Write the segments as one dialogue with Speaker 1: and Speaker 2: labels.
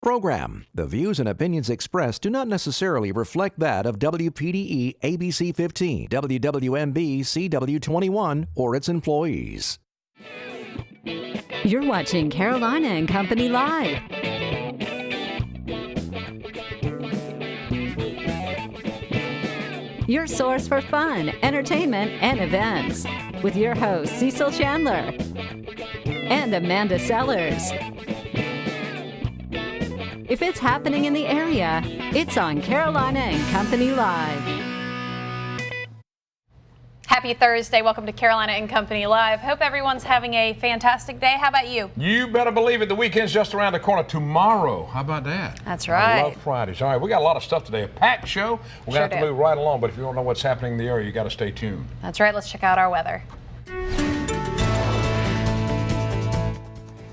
Speaker 1: program. The views and opinions expressed do not necessarily reflect that of WPDE ABC 15, WWMB CW21, or its employees.
Speaker 2: You're watching Carolina and Company Live. Your source for fun, entertainment, and events. With your hosts, Cecil Chandler and Amanda Sellers. If it's happening in the area, it's on Carolina and Company Live.
Speaker 3: Happy Thursday. Welcome to Carolina and Company Live. Hope everyone's having a fantastic day. How about you?
Speaker 4: You better believe it. The weekend's just around the corner tomorrow. How about that?
Speaker 3: That's right.
Speaker 4: I love Fridays. All right, we got a lot of stuff today. A packed show. We're going to have to move right along, but if you don't know what's happening in the area, you got to stay tuned.
Speaker 3: That's right. Let's check out our weather.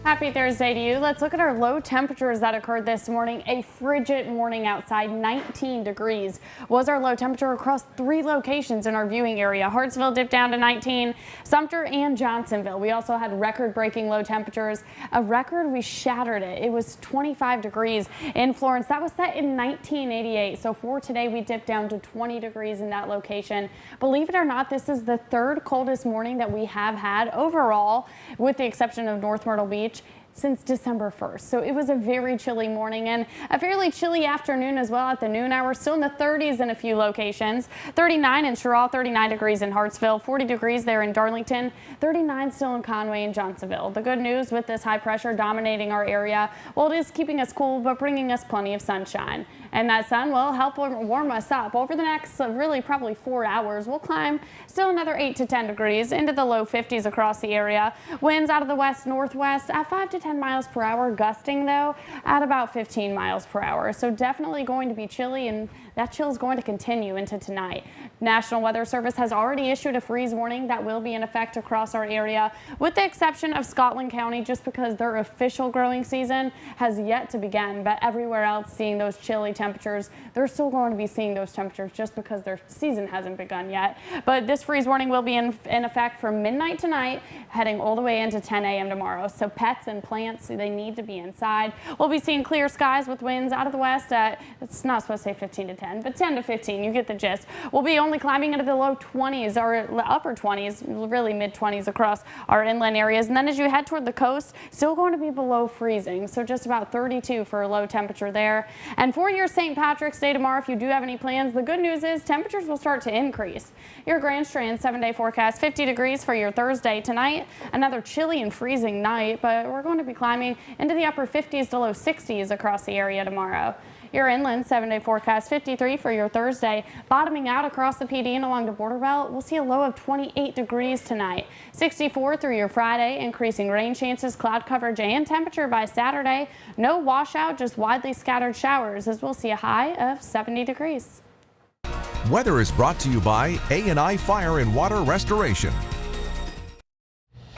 Speaker 5: Happy Thursday to you. Let's look at our low temperatures that occurred this morning. A frigid morning outside, 19 degrees was our low temperature across 3 locations in our viewing area. Hartsville dipped down to 19, Sumter and Johnsonville. We also had record-breaking low temperatures. A record, we shattered it. It was 25 degrees in Florence. That was set in 1988. So for today, we dipped down to 20 degrees in that location. Believe it or not, this is the 3rd coldest morning that we have had overall, with the exception of North Myrtle Beach, since December 1st. So it was a very chilly morning and a fairly chilly afternoon as well at the noon hour. Still in the 30s in a few locations. 39 in Sherrill, 39 degrees in Hartsville, 40 degrees there in Darlington, 39 still in Conway and Johnsonville. The good news with this high pressure dominating our area, well, it is keeping us cool, but bringing us plenty of sunshine. And that sun will help warm us up. Over the next really probably 4 hours, we'll climb still another 8 to 10 degrees into the low 50s across the area. Winds out of the west-northwest at 5 to 10 miles per hour, gusting though at about 15 miles per hour. So definitely going to be chilly, and that chill is going to continue into tonight. National Weather Service has already issued a freeze warning that will be in effect across our area, with the exception of Scotland County, just because their official growing season has yet to begin. But everywhere else seeing those chilly temperatures, they're still going to be seeing those temperatures just because their season hasn't begun yet. But this freeze warning will be in effect from midnight tonight, heading all the way into 10 a.m. tomorrow. So pets and plants, they need to be inside. We'll be seeing clear skies with winds out of the west at, it's not supposed to say 15 to 10, but 10 to 15, you get the gist. We'll be only climbing into the low 20s or upper 20s, really mid 20s across our inland areas. And then as you head toward the coast, still going to be below freezing. So just about 32 for a low temperature there. And for your St. Patrick's Day tomorrow, if you do have any plans, the good news is temperatures will start to increase. Your Grand Strand 7-day forecast, 50 degrees for your Thursday tonight. Another chilly and freezing night, but we're going to be climbing into the upper 50s to low 60s across the area tomorrow. Your inland 7-day forecast, 53 for your Thursday. Bottoming out across the PD and along the border belt, we'll see a low of 28 degrees tonight. 64 through your Friday, increasing rain chances, cloud coverage, and temperature by Saturday. No washout, just widely scattered showers, as we'll see a high of 70 degrees.
Speaker 6: Weather is brought to you by A&I Fire and Water Restoration.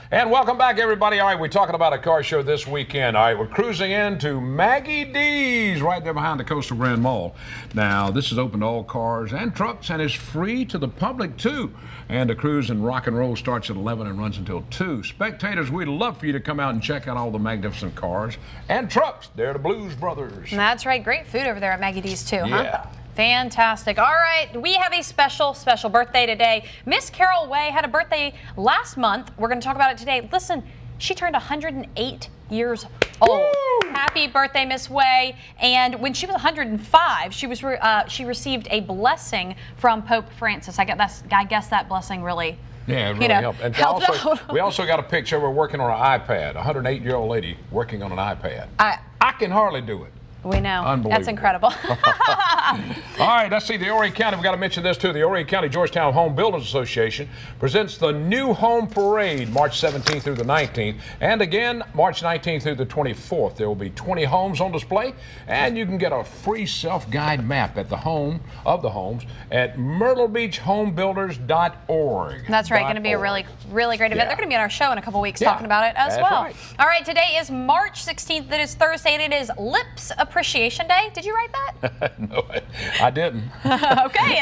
Speaker 4: And welcome back, everybody. All right, we're talking about a car show this weekend. All right, we're cruising into Maggie D's right there behind the Coastal Grand Mall. Now, this is open to all cars and trucks and is free to the public, too. And the cruise and rock and roll starts at 11 and runs until 2. Spectators, we'd love for you to come out and check out all the magnificent cars and trucks. They're the Blues Brothers.
Speaker 3: That's right. Great food over there at Maggie D's, too, huh?
Speaker 4: Yeah.
Speaker 3: Fantastic. All right, we have a special birthday today. Miss Carol Way had a birthday last month. We're going to talk about it today. Listen, she turned 108 years old. Woo! Happy birthday, Miss Way. And when she was 105, she received a blessing from Pope Francis. I guess that blessing really
Speaker 4: Yeah, it really helped. And we also got a picture. We're working on an iPad. A 108-year-old lady working on an iPad. I can hardly do it.
Speaker 3: We know.
Speaker 4: Unbelievable.
Speaker 3: That's incredible.
Speaker 4: All right, let's see. The Horry County, we've got to mention this too. The Horry County Georgetown Home Builders Association presents the New Home Parade March 17th through the 19th. And again, March 19th through the 24th. There will be 20 homes on display, and you can get a free self-guide map at the home of the homes at myrtlebeachhomebuilders.org.
Speaker 3: That's right. Going to be a really great event. They're going to be on our show in a couple weeks talking about it as well.
Speaker 4: Right.
Speaker 3: All right, today is March 16th. That is Thursday, and it is Lips Appreciation Day. Did you write that?
Speaker 4: No, I I didn't.
Speaker 3: Okay.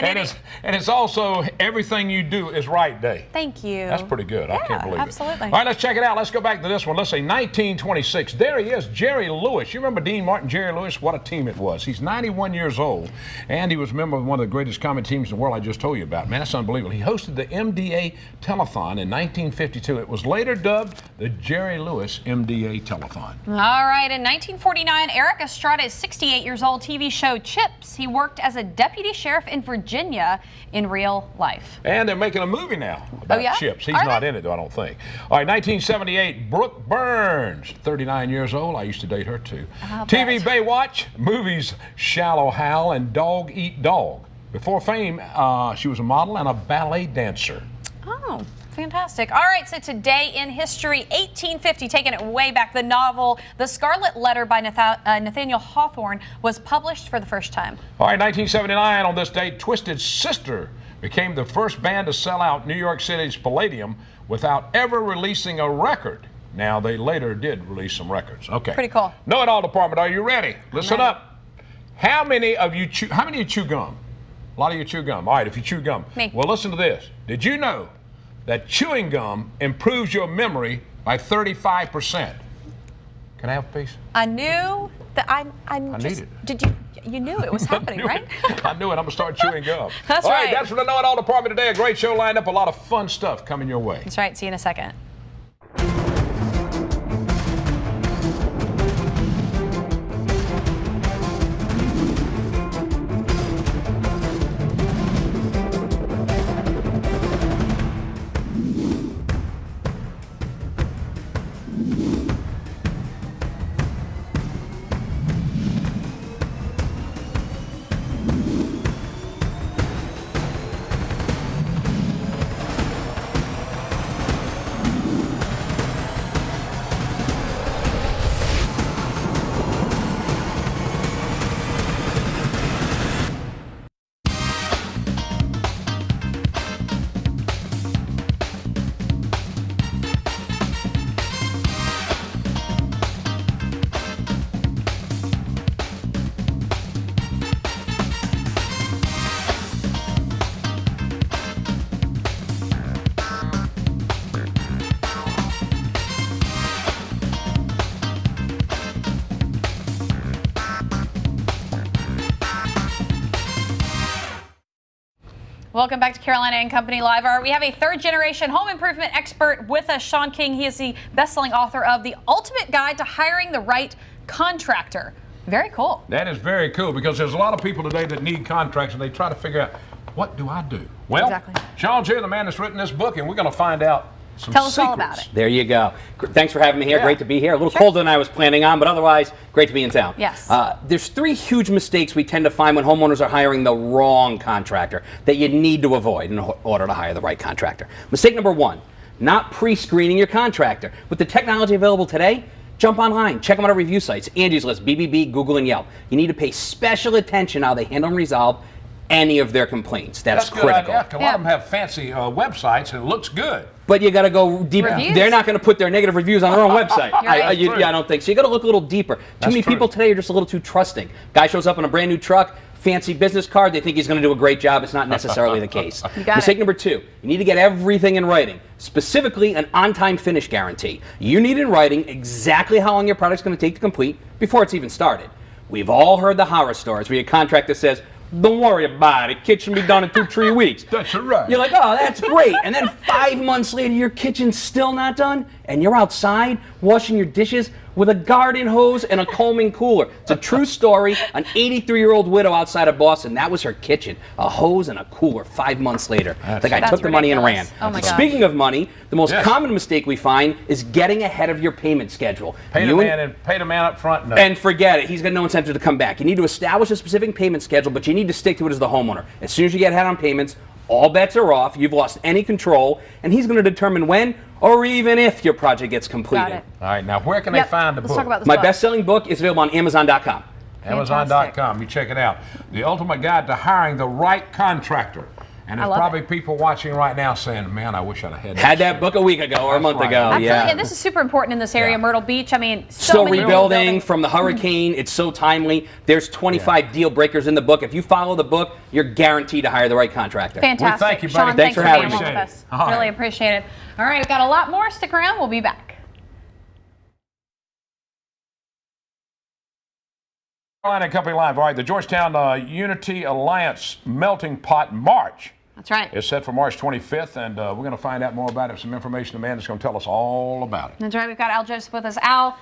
Speaker 4: And it's also everything you do is right day.
Speaker 3: Thank you.
Speaker 4: That's pretty good. I can't believe
Speaker 3: absolutely.
Speaker 4: it. All right, let's check it out. Let's go back to this one. Let's say 1926. There he is, Jerry Lewis. You remember Dean Martin, Jerry Lewis? What a team it was. He's 91 years old, and he was a member of one of the greatest comedy teams in the world I just told you about. Man, that's unbelievable. He hosted the MDA Telethon in 1952. It was later dubbed the Jerry Lewis MDA Telethon.
Speaker 3: All right, in 1949, Eric Estrada's 68 years old TV show Chips. He worked as a deputy sheriff in Virginia in real life.
Speaker 4: And they're making a movie now about Chips. He's not in it, though, I don't think. All right, 1978, Brooke Burns, 39 years old. I used to date her, too. TV Baywatch, movies Shallow Hal and Dog Eat Dog. Before fame, she was a model and a ballet dancer.
Speaker 3: Oh, fantastic. All right, so today in history, 1850, taking it way back, the novel The Scarlet Letter by Nathaniel Hawthorne was published for the first time.
Speaker 4: All right, 1979, on this date, Twisted Sister became the first band to sell out New York City's Palladium without ever releasing a record. Now, they later did release some records. Okay.
Speaker 3: Pretty cool.
Speaker 4: Know-it-all department, are you ready? Listen up. How many of you chew gum? A lot of you chew gum. All right, if you chew gum.
Speaker 3: Me.
Speaker 4: Well, listen to this. Did you know that chewing gum improves your memory by 35%? Can I have a piece?
Speaker 3: I knew that I
Speaker 4: need it.
Speaker 3: Did you knew it was happening, right?
Speaker 4: I knew it. I'm going to start chewing gum.
Speaker 3: That's
Speaker 4: All
Speaker 3: right.
Speaker 4: That's from the Know-It-All department today. A great show lined up. A lot of fun stuff coming your way.
Speaker 3: That's right. See you in a second. Welcome back to Carolina and Company Live. We have a third-generation home improvement expert with us, Sean King. He is the best-selling author of The Ultimate Guide to Hiring the Right Contractor. Very cool.
Speaker 4: That is very cool because there's a lot of people today that need contracts and they try to figure out, what do I do? Well,
Speaker 3: Exactly.
Speaker 4: Sean's here, the man that's written this book, and we're going to find out some
Speaker 3: Tell us
Speaker 4: secrets.
Speaker 3: all about it.
Speaker 7: There you go. Thanks for having me here.
Speaker 4: Yeah.
Speaker 7: Great to be here. A little colder than I was planning on, but otherwise, great to be in town.
Speaker 3: Yes.
Speaker 7: There's three huge mistakes we tend to find when homeowners are hiring the wrong contractor that you need to avoid in order to hire the right contractor. Mistake number one, not pre-screening your contractor. With the technology available today, jump online, check them out on review sites, Angie's List, BBB, Google, and Yelp. You need to pay special attention how they handle and resolve any of their complaints. That's
Speaker 4: good
Speaker 7: critical.
Speaker 4: idea. A lot of them have fancy websites and it looks good.
Speaker 7: But you got to go deeper.
Speaker 3: Reviews?
Speaker 7: They're not going to put their negative reviews on their own website.
Speaker 3: right.
Speaker 7: I don't think so. You got to look a little deeper. Too many
Speaker 4: true.
Speaker 7: people today are just a little too trusting. Guy shows up in a brand new truck, fancy business card. They think he's going to do a great job. It's not necessarily the case.
Speaker 3: got
Speaker 7: Mistake
Speaker 3: it.
Speaker 7: number two: you need to get everything in writing. Specifically, an on-time finish guarantee. You need in writing exactly how long your product's going to take to complete before it's even started. We've all heard the horror stories where your contractor says, "Don't worry about it. Kitchen will be done in 2-3 weeks."
Speaker 4: That's right.
Speaker 7: You're like, "Oh, that's great." And then 5 months later, your kitchen's still not done, and you're outside washing your dishes with a garden hose and a combing cooler. It's a true story. An 83-year-old widow outside of Boston, that was her kitchen. A hose and a cooler 5 months later. The guy took the money and ran.
Speaker 3: ridiculous. Oh my gosh.
Speaker 7: Speaking of money, the most
Speaker 4: Yes.
Speaker 7: common mistake we find is getting ahead of your payment schedule.
Speaker 4: Pay the
Speaker 7: You
Speaker 4: man up front. No.
Speaker 7: and forget it. He's got no incentive to come back. You need to establish a specific payment schedule, but you need to stick to it as the homeowner. As soon as you get ahead on payments, all bets are off. You've lost any control, and he's going to determine when or even if your project gets completed.
Speaker 3: Got it.
Speaker 4: All right, now where can
Speaker 3: Yep.
Speaker 4: they find the
Speaker 3: Let's
Speaker 4: book?
Speaker 3: talk about this
Speaker 7: My
Speaker 3: book.
Speaker 7: best-selling book is available on Amazon.com.
Speaker 4: Amazon.com. You check it out. The Ultimate Guide to Hiring the Right Contractor. And
Speaker 3: I
Speaker 4: there's
Speaker 3: love
Speaker 4: probably
Speaker 3: it.
Speaker 4: people watching right now saying, man, I wish I'd have
Speaker 7: Had that book a week ago or a month
Speaker 4: right.
Speaker 7: ago.
Speaker 3: Absolutely,
Speaker 7: Yeah.
Speaker 3: and this is super important in this area,
Speaker 4: Yeah.
Speaker 3: Myrtle Beach. I mean, so
Speaker 7: Still
Speaker 3: many
Speaker 7: rebuilding
Speaker 3: buildings.
Speaker 7: from the hurricane. It's so timely. There's 25 deal breakers in the book. If you follow the book, you're guaranteed to hire the right contractor.
Speaker 3: Fantastic.
Speaker 4: Well, thank you, buddy.
Speaker 3: Sean,
Speaker 7: Thanks
Speaker 3: for
Speaker 7: for having
Speaker 3: being
Speaker 7: me.
Speaker 3: on with us.
Speaker 4: All right.
Speaker 3: Really appreciate it. All right, we've got a lot more. Stick around. We'll be back.
Speaker 4: Carolina Company Live. All right, the Georgetown Unity Alliance Melting Pot March
Speaker 3: That's right.
Speaker 4: is set for March 25th, and we're going to find out more about it. Some information. Amanda's going to tell us all about it.
Speaker 3: That's right. We've got Al Joseph with us. Al,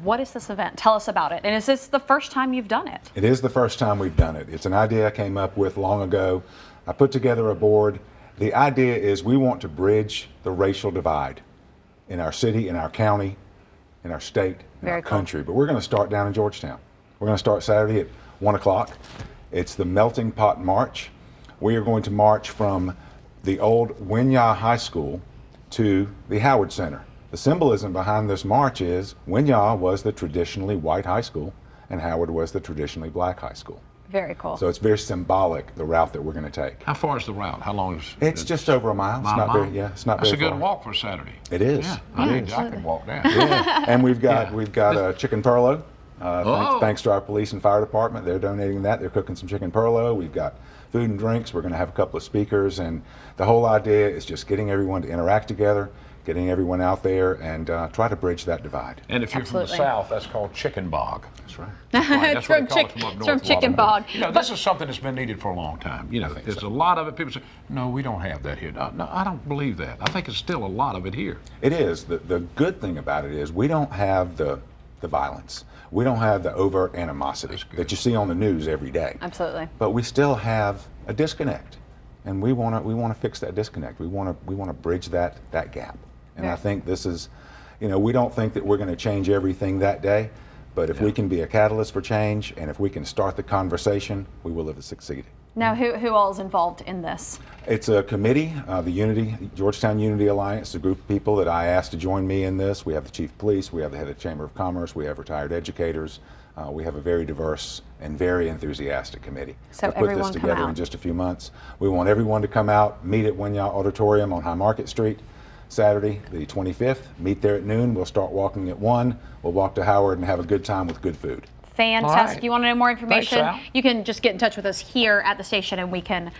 Speaker 3: what is this event? Tell us about it. And is this the first time you've done it?
Speaker 8: It is the first time we've done it. It's an idea I came up with long ago. I put together a board. The idea is we want to bridge the racial divide in our city, in our county, in our state, in
Speaker 3: Very
Speaker 8: our
Speaker 3: cool.
Speaker 8: country. But we're going to start down in Georgetown. We're going to start Saturday at 1 o'clock. It's the Melting Pot March. We are going to march from the old Winyah High School to the Howard Center. The symbolism behind this march is Winyah was the traditionally white high school and Howard was the traditionally black high school.
Speaker 3: Very cool.
Speaker 8: So it's very symbolic, the route that we're going to take.
Speaker 4: How far is the route? How long is
Speaker 8: It's just over a mile. It's not
Speaker 4: mile?
Speaker 8: very, yeah, it's not
Speaker 4: That's
Speaker 8: very
Speaker 4: a good
Speaker 8: far.
Speaker 4: walk for Saturday.
Speaker 8: It is.
Speaker 4: Yeah,
Speaker 8: It is.
Speaker 4: I could walk that.
Speaker 8: Yeah. And we've got chicken perlo.
Speaker 4: Oh.
Speaker 8: Thanks to our police and fire department, they're donating that. They're cooking some chicken perlo. We've got food and drinks. We're going to have a couple of speakers, and the whole idea is just getting everyone to interact together, getting everyone out there, and try to bridge that divide.
Speaker 4: And if you're from
Speaker 3: Absolutely.
Speaker 4: the South, that's called chicken bog.
Speaker 8: That's right.
Speaker 4: Right,
Speaker 3: It's
Speaker 4: that's what
Speaker 3: from
Speaker 4: they call it
Speaker 3: chick-
Speaker 4: up
Speaker 3: it's
Speaker 4: north,
Speaker 3: from
Speaker 4: a lot
Speaker 3: chicken
Speaker 4: of it.
Speaker 3: bog.
Speaker 4: You know, this is something that's been needed for a long time. You know, there's a lot of it. People say, no, we don't have that here. No, I don't believe that. I think it's still a lot of it here.
Speaker 8: It is. The good thing about it is we don't have the violence. We don't have the overt animosity that you see on the news every day.
Speaker 3: Absolutely.
Speaker 8: But we still have a disconnect, and we want to fix that disconnect. We want to bridge that gap. And
Speaker 3: Yeah.
Speaker 8: I think this is, we don't think that we're going to change everything that day, but if we can be a catalyst for change, and if we can start the conversation, we will have succeeded.
Speaker 3: Now, who all is involved in this?
Speaker 8: It's a committee, the Georgetown Unity Alliance, a group of people that I asked to join me in this. We have the chief of police, we have the head of the Chamber of Commerce, we have retired educators. We have a very diverse and very enthusiastic committee.
Speaker 3: So
Speaker 8: We'll put
Speaker 3: everyone
Speaker 8: this
Speaker 3: come
Speaker 8: together
Speaker 3: out.
Speaker 8: in just a few months. We want everyone to come out, meet at Winyah Auditorium on High Market Street, Saturday, the 25th. Meet there at noon. We'll start walking at 1. We'll walk to Howard and have a good time with good food.
Speaker 3: Fantastic.
Speaker 4: All right.
Speaker 3: You want to know more information?
Speaker 4: Thanks, Al.
Speaker 3: You can just get in touch with us here at the station, and we can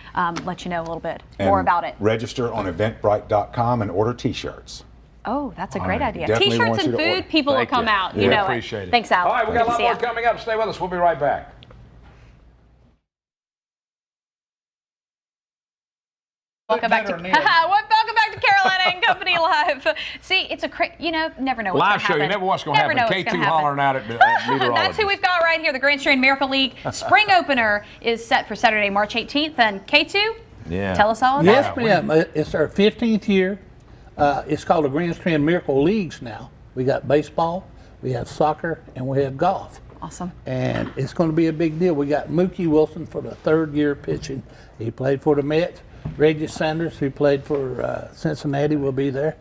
Speaker 3: let you know a little bit more
Speaker 8: And
Speaker 3: about it.
Speaker 8: Register on eventbrite.com and order t-shirts.
Speaker 3: Oh, that's a great
Speaker 4: right.
Speaker 3: idea.
Speaker 8: Definitely
Speaker 3: T-shirts
Speaker 8: want
Speaker 3: and
Speaker 8: you to
Speaker 3: food,
Speaker 8: order.
Speaker 3: people will
Speaker 4: Thank
Speaker 3: come
Speaker 4: you.
Speaker 3: out. You
Speaker 4: Yeah,
Speaker 3: know
Speaker 4: appreciate it.
Speaker 3: Thanks, Al.
Speaker 4: All right, we got a lot
Speaker 3: See
Speaker 4: more
Speaker 3: ya.
Speaker 4: coming up. Stay with us. We'll be right back.
Speaker 3: Welcome back to Welcome back to Carolina and Company Live. See, it's a never know what's
Speaker 4: Live
Speaker 3: gonna
Speaker 4: show, you
Speaker 3: happen.
Speaker 4: never know what's going to happen.
Speaker 3: know what's gonna
Speaker 4: K2
Speaker 3: happen.
Speaker 4: hollering out at meteorology.
Speaker 3: That's who we've got right here. The Grand Strand Miracle League Spring Opener is set for Saturday, March 18th. And K2,
Speaker 4: Yeah.
Speaker 3: tell us all about
Speaker 9: Yes,
Speaker 3: it.
Speaker 9: ma'am. It's our 15th year. It's called the Grand Strand Miracle Leagues now. We got baseball, we have soccer, and we have golf.
Speaker 3: Awesome.
Speaker 9: And it's going to be a big deal. We got Mookie Wilson for the third year pitching. He played for the Mets. Reggie Sanders, who played for Cincinnati, will be there.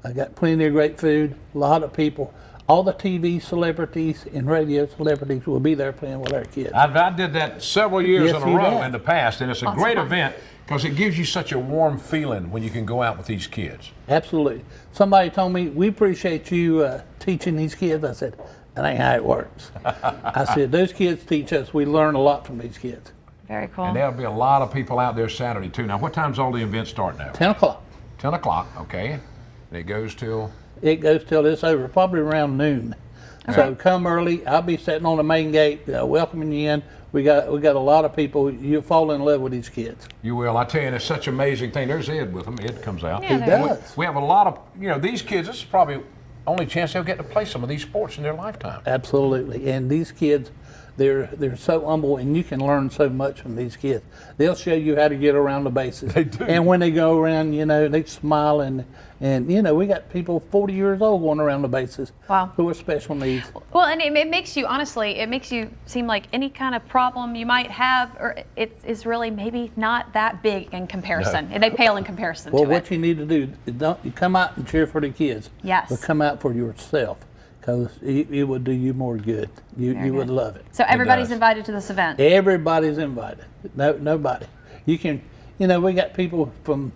Speaker 9: I got plenty of great food, a lot of people. All the TV celebrities and radio celebrities will be there playing with our kids.
Speaker 4: I did that several years
Speaker 9: Yes,
Speaker 4: in a
Speaker 9: you
Speaker 4: row
Speaker 9: have.
Speaker 4: in the past, and it's a
Speaker 3: Lots of
Speaker 4: great
Speaker 3: fun.
Speaker 4: event because it gives you such a warm feeling when you can go out with these kids.
Speaker 9: Absolutely. Somebody told me, we appreciate you teaching these kids. I said, that ain't how it works. I said, those kids teach us. We learn a lot from these kids.
Speaker 3: Very cool.
Speaker 4: And there'll be a lot of people out there Saturday, too. Now, what time's all the events start now?
Speaker 9: 10 o'clock.
Speaker 4: 10 o'clock, okay. And it goes till...
Speaker 9: It goes till it's over, probably around noon. So come early. I'll be sitting on the main gate welcoming you in. We got a lot of people. You'll fall in love with these kids.
Speaker 4: You will. I tell you, and it's such an amazing thing. There's Ed with them. Ed comes out.
Speaker 3: Yeah,
Speaker 9: He does.
Speaker 4: We have a lot of, these kids, this is probably only chance they'll get to play some of these sports in their lifetime.
Speaker 9: Absolutely. And these kids, they're so humble, and you can learn so much from these kids. They'll show you how to get around the bases.
Speaker 4: They do.
Speaker 9: And when they go around, they smile, and we got people 40 years old going around the bases.
Speaker 3: Wow.
Speaker 9: Who are special needs.
Speaker 3: Well, and it makes you, honestly, it makes you seem like any kind of problem you might have, or it is really maybe not that big in comparison. They pale in comparison
Speaker 9: Well,
Speaker 3: to
Speaker 9: what
Speaker 3: it.
Speaker 9: you need to do, you come out and cheer for the kids.
Speaker 3: Yes.
Speaker 9: But come out for yourself, because it would do you more good. You would love it.
Speaker 3: So everybody's
Speaker 4: does.
Speaker 3: invited to this event.
Speaker 9: Everybody's invited. Nobody. You can you know, we got people from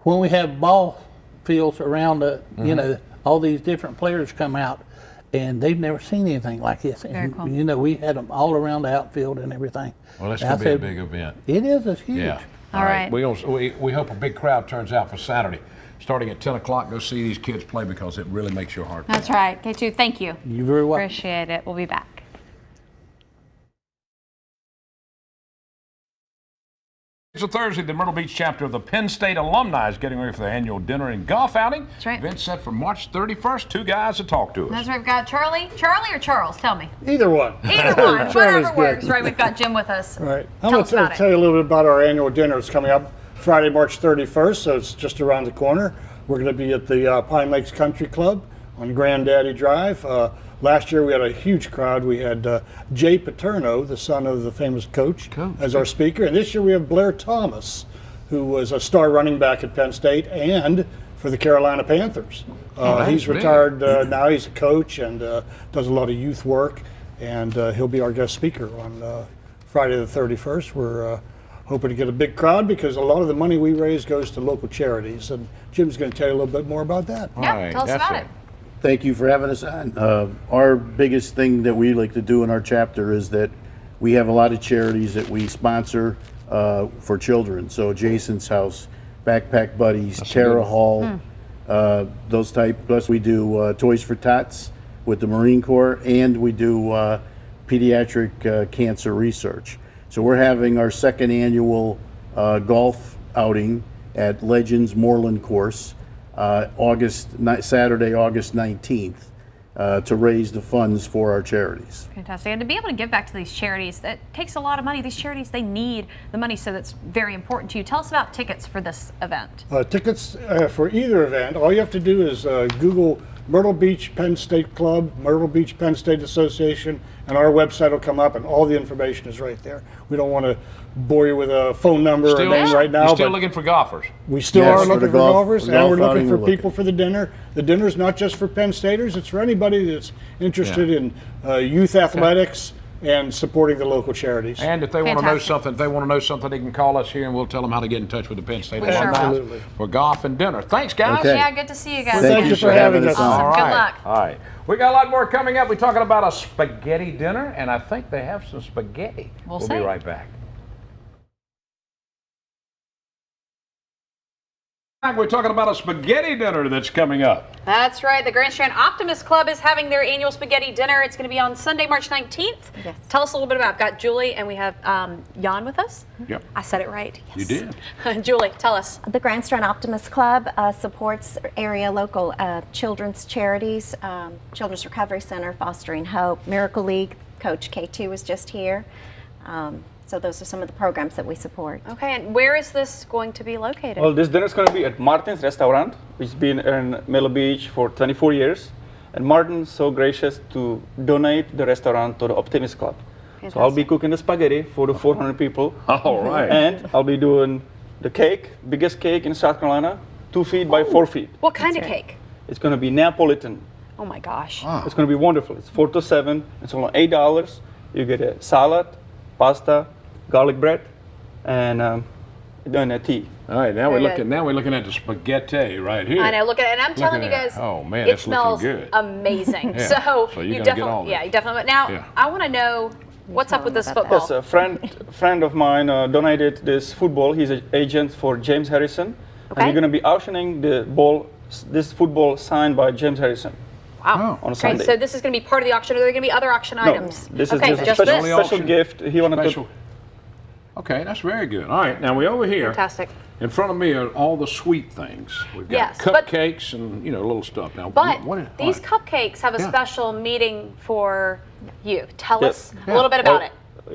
Speaker 9: when we have ball fields around the, you know, all these different players come out, and they've never seen anything like this.
Speaker 2: Very cool.
Speaker 9: You know, we had them all around the outfield and everything.
Speaker 4: Well, that's
Speaker 9: And
Speaker 4: going
Speaker 9: I
Speaker 4: to be a
Speaker 9: said,
Speaker 4: big event.
Speaker 9: It is. It's huge.
Speaker 4: Yeah.
Speaker 3: All right.
Speaker 4: We hope a big crowd turns out for Saturday. Starting at 10 o'clock, go see these kids play because it really makes your heart
Speaker 3: That's
Speaker 4: pound.
Speaker 3: right. K2, thank you.
Speaker 9: You're very welcome.
Speaker 3: Appreciate it. We'll be back.
Speaker 4: It's a Thursday. The Myrtle Beach chapter of the Penn State alumni is getting ready for their annual dinner and golf outing.
Speaker 3: That's right.
Speaker 4: Event set for March 31st. Two guys to talk to us.
Speaker 3: That's right. We've got Charlie or Charles? Tell me.
Speaker 10: Either one.
Speaker 3: Either one. Whatever works. Right. We've got Jim with us.
Speaker 10: Right. I'm
Speaker 3: Tell
Speaker 10: going
Speaker 3: us about
Speaker 10: to
Speaker 3: it.
Speaker 10: tell you a little bit about our annual dinner. It's coming up Friday, March 31st, so it's just around the corner. We're going to be at the Pine Lakes Country Club on Granddaddy Drive. Last year we had a huge crowd. We had Jay Paterno, the son of the famous coach, as our speaker. And this year we have Blair Thomas, who was a star running back at Penn State and for the Carolina Panthers. He's retired now. He's a coach and does a lot of youth work. And he'll be our guest speaker on Friday the 31st. We're hoping to get a big crowd because a lot of the money we raise goes to local charities. And Jim's going to tell you a little bit more about that.
Speaker 3: Yeah, tell us about it.
Speaker 11: Thank you for having us on. Our biggest thing that we like to do in our chapter is that we have a lot of charities that we sponsor for children. So Jason's House, Backpack Buddies, Terra Hall, those type. Plus we do Toys for Tots with the Marine Corps, and we do pediatric cancer research. So we're having our second annual golf outing at Legends Moreland Course, Saturday, August 19th, to raise the funds for our charities.
Speaker 3: Fantastic. And to be able to give back to these charities, that takes a lot of money. These charities, they need the money, so that's very important to you. Tell us about tickets for this event.
Speaker 10: Tickets for either event, all you have to do is Google Myrtle Beach Penn State Club, Myrtle Beach Penn State Association, and our website will come up and all the information is right there. We don't want to bore you with a phone number or name right now.
Speaker 4: You're still
Speaker 10: but
Speaker 4: looking for golfers.
Speaker 10: we still
Speaker 11: Yes,
Speaker 10: are
Speaker 11: for
Speaker 10: looking
Speaker 11: the
Speaker 10: for
Speaker 11: golf-
Speaker 10: golfers,
Speaker 11: for
Speaker 10: and we're
Speaker 11: golf
Speaker 10: looking for
Speaker 11: outing, we're
Speaker 10: people for the dinner. The dinner's not just for Penn Staters, it's for anybody that's interested in youth athletics and supporting the local charities.
Speaker 4: And if they want to know
Speaker 3: Fantastic.
Speaker 4: something, they can call us here and we'll tell them how to get in touch with the Penn State
Speaker 3: We sure
Speaker 4: alumni
Speaker 3: will.
Speaker 10: Absolutely.
Speaker 4: for golf and dinner. Thanks, guys.
Speaker 11: Okay.
Speaker 3: Yeah, good to see you guys.
Speaker 11: Thank
Speaker 3: again.
Speaker 11: you for having us on.
Speaker 4: All
Speaker 3: Awesome.
Speaker 4: right.
Speaker 3: Good luck.
Speaker 4: All right. We got a lot more coming up. We're talking about a spaghetti dinner, and I think they have some spaghetti.
Speaker 3: We'll
Speaker 4: be
Speaker 3: see.
Speaker 4: right back. We're talking about a spaghetti dinner that's coming up.
Speaker 3: That's right. The Grand Strand Optimist Club is having their annual spaghetti dinner. It's going to be on Sunday, March 19th.
Speaker 2: Yes.
Speaker 3: Tell us a little bit about it. I've got Julie and we have Jan with us.
Speaker 4: Yep.
Speaker 3: I said it right.
Speaker 4: You
Speaker 3: Yes.
Speaker 4: did.
Speaker 3: Julie, tell us.
Speaker 12: The Grand Strand Optimist Club supports area local children's charities, Children's Recovery Center, Fostering Hope, Miracle League. Coach K2 was just here. So those are some of the programs that we support.
Speaker 3: Okay, and where is this going to be located?
Speaker 13: Well, this dinner is going to be at Martin's Restaurant, which has been in Myrtle Beach for 24 years. And Martin's so gracious to donate the restaurant to the Optimist Club.
Speaker 3: Fantastic.
Speaker 13: So I'll be cooking the spaghetti for the 400 people.
Speaker 4: All right.
Speaker 13: And I'll be doing the cake, biggest cake in South Carolina, 2 feet by 4 feet.
Speaker 3: What kind of cake?
Speaker 13: It's going to be Neapolitan.
Speaker 3: Oh my gosh.
Speaker 13: It's going to be wonderful. It's 4 to 7. It's only $8. You get a salad, pasta, garlic bread, and a tea.
Speaker 4: All right, now
Speaker 3: Very
Speaker 4: we're
Speaker 3: good.
Speaker 4: looking at the spaghetti right here.
Speaker 3: I know, look at it, and I'm telling you
Speaker 4: at
Speaker 3: guys,
Speaker 4: that. Oh man,
Speaker 3: it
Speaker 4: that's
Speaker 3: smells
Speaker 4: looking good.
Speaker 3: amazing.
Speaker 4: Yeah.
Speaker 3: So,
Speaker 4: So you're
Speaker 3: you
Speaker 4: gonna get
Speaker 3: definitely,
Speaker 4: all this.
Speaker 3: yeah, you definitely. Now,
Speaker 4: Yeah.
Speaker 3: I want to know what's up with this football.
Speaker 13: Yes, a friend of mine donated this football. He's an agent for James Harrison.
Speaker 3: Okay.
Speaker 13: And we're going to be auctioning this football signed by James Harrison
Speaker 3: Wow.
Speaker 13: on
Speaker 3: Great.
Speaker 13: Sunday.
Speaker 3: So this is going to be part of the auction. Are there going to be other auction items?
Speaker 13: This
Speaker 3: okay,
Speaker 13: is just a
Speaker 3: just
Speaker 13: special,
Speaker 3: this.
Speaker 4: Auction.
Speaker 13: special gift. He wanted
Speaker 4: Special. Okay, that's very good. All right, now we over here.
Speaker 3: Fantastic.
Speaker 4: In front of me are all the sweet things. We've got
Speaker 3: Yes, but-
Speaker 4: cupcakes and little stuff. Now,
Speaker 3: But
Speaker 4: what
Speaker 3: these cupcakes have a
Speaker 4: Yeah.
Speaker 3: special meeting for you. Tell
Speaker 13: Yes.
Speaker 3: us a little bit about it.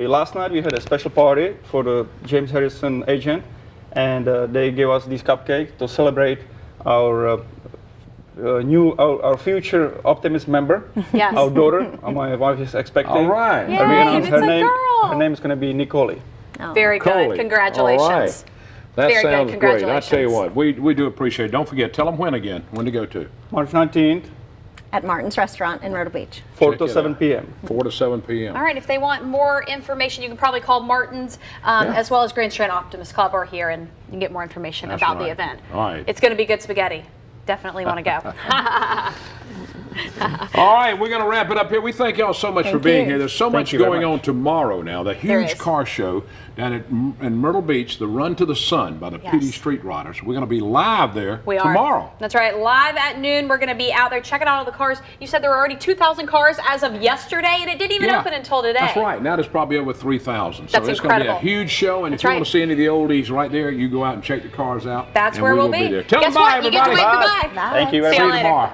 Speaker 13: Last night we had a special party for the James Harrison agent, and they gave us these cupcakes to celebrate our our future Optimist member,
Speaker 3: Yes.
Speaker 13: our daughter. My wife is expecting.
Speaker 4: All right.
Speaker 3: Yay,
Speaker 13: And we announced
Speaker 3: it's
Speaker 13: her
Speaker 3: a
Speaker 13: name.
Speaker 3: girl.
Speaker 13: Her name is going to be Nicole.
Speaker 3: Very
Speaker 4: Coley.
Speaker 3: good. Congratulations.
Speaker 4: All right. That
Speaker 3: Very good.
Speaker 4: sounds great. I
Speaker 3: Congratulations.
Speaker 4: tell you what, we do appreciate it. Don't forget, tell them when again, when to go to.
Speaker 13: March 19th
Speaker 12: at Martin's Restaurant in Myrtle Beach.
Speaker 13: 4
Speaker 4: Check
Speaker 13: to
Speaker 4: it
Speaker 13: 7
Speaker 4: out.
Speaker 13: p.m.
Speaker 4: 4 to 7 p.m.
Speaker 3: All right, if they want more information, you can probably call Martin's as well as Grand Strand Optimist Club or here, and you can get more information
Speaker 4: That's
Speaker 3: about the
Speaker 4: right.
Speaker 3: event.
Speaker 4: All right.
Speaker 3: It's going to be good spaghetti. Definitely want to go.
Speaker 4: All right, we're going to wrap it up here. We thank y'all so much for being here. There's so much
Speaker 13: you very
Speaker 4: going
Speaker 13: much.
Speaker 4: on tomorrow now. The
Speaker 3: There
Speaker 4: huge
Speaker 3: is.
Speaker 4: car show down in Myrtle Beach, the Run to the Sun by the
Speaker 3: Yes.
Speaker 4: PD Street Riders. We're going to be live there
Speaker 3: We are.
Speaker 4: tomorrow.
Speaker 3: That's right. Live at noon. We're going to be out there checking out all the cars. You said there were already 2,000 cars as of yesterday, and it didn't even
Speaker 4: Yeah,
Speaker 3: open until today.
Speaker 4: That's right. Now there's probably over 3,000. So
Speaker 3: That's
Speaker 4: it's going to be a
Speaker 3: incredible.
Speaker 4: huge show. And
Speaker 3: That's
Speaker 4: if you
Speaker 3: right.
Speaker 4: want to see any of the oldies right there, you go out and check the cars out.
Speaker 3: That's
Speaker 4: and
Speaker 3: where
Speaker 4: we
Speaker 3: we'll
Speaker 4: will
Speaker 3: be.
Speaker 4: there. Tell
Speaker 3: Guess
Speaker 4: them bye,
Speaker 3: what? You get to
Speaker 4: everybody.
Speaker 3: wave goodbye.
Speaker 13: Thank you,
Speaker 3: See you
Speaker 13: everybody.
Speaker 3: later.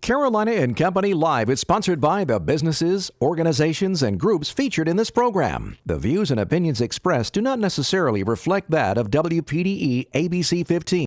Speaker 1: Carolina and Company Live is sponsored by the businesses, organizations, and groups featured in this program. The views and opinions expressed do not necessarily reflect that of WPDE ABC 15.